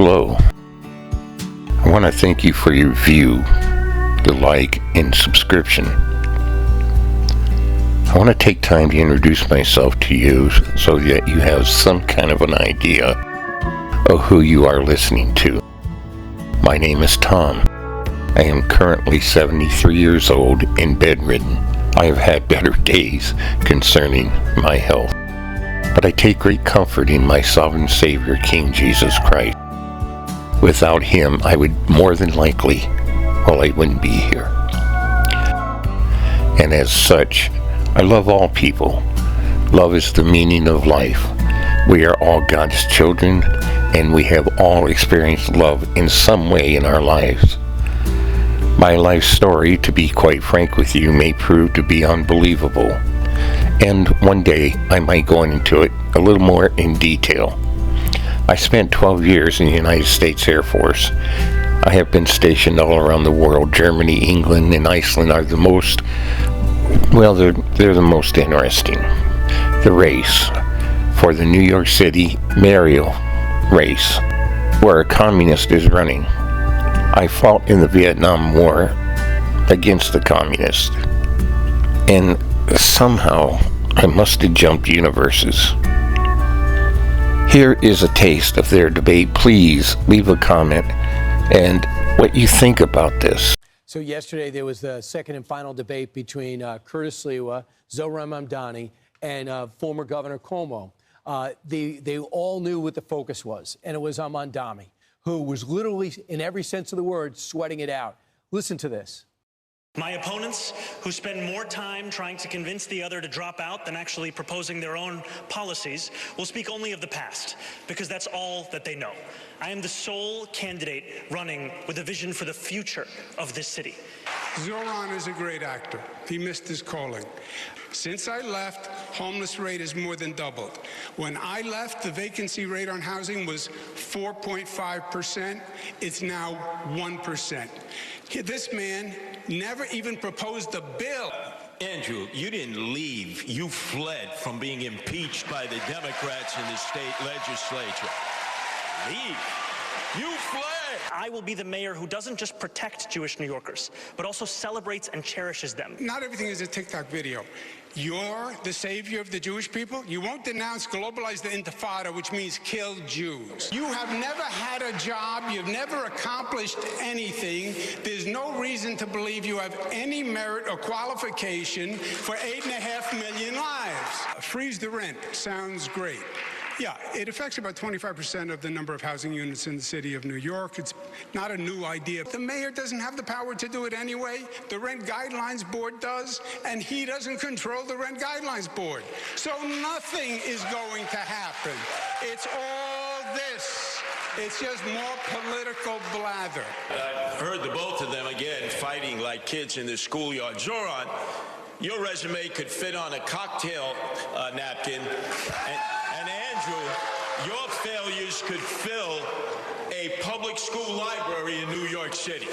Hello. I want to thank you for your view, the like, and subscription. I want to take time to introduce myself to you so that you have some kind of an idea of who you are listening to. My name is Tom. I am currently 73 years old and bedridden. I have had better days concerning my health, but I take great comfort in my sovereign Savior, King Jesus Christ. Without him, I would more than likely, I wouldn't be here. And as such, I love all people. Love is the meaning of life. We are all God's children, and we have all experienced love in some way in our lives. My life story, to be quite frank with you, may prove to be unbelievable, and one day I might go into it a little more in detail. I spent 12 years in the United States Air Force. I have been stationed all around the world. Germany, England, and Iceland are the most, they're the most interesting. The race for the New York City Mariel race, where a communist is running. I fought in the Vietnam War against the communists, and somehow I must have jumped universes. Here is a taste of their debate. Please leave a comment and what you think about this. So yesterday there was the second and final debate between Curtis Sliwa, Zohran Mamdani, and former Governor Cuomo. They all knew what the focus was, and it was on Mamdani, who was literally, in every sense of the word, sweating it out. Listen to this. My opponents, who spend more time trying to convince the other to drop out than actually proposing their own policies, will speak only of the past, because that's all that they know. I am the sole candidate running with a vision for the future of this city. Zohran is a great actor. He missed his calling. Since I left, homeless rate has more than doubled. When I left, the vacancy rate on housing was 4.5%. It's now 1%. This man never even proposed a bill. Andrew, you didn't leave. You fled from being impeached by the Democrats in the state legislature. Leave. You fled. I will be the mayor who doesn't just protect Jewish New Yorkers, but also celebrates and cherishes them. Not everything is a TikTok video. You're the savior of the Jewish people. You won't denounce globalize the Intifada, which means kill Jews. You have never had a job. You've never accomplished anything. There's no reason to believe you have any merit or qualification for 8.5 million lives. Freeze the rent sounds great. Yeah, it affects about 25% of the number of housing units in the city of New York. It's not a new idea. The mayor doesn't have the power to do it anyway. The Rent Guidelines Board does, and he doesn't control the Rent Guidelines Board. So nothing is going to happen. It's all this. It's just more political blather. I heard the both of them again fighting like kids in the schoolyard. Zohran, your resume could fit on a cocktail napkin. And Andrew, your failures could fill a public school library in New York City.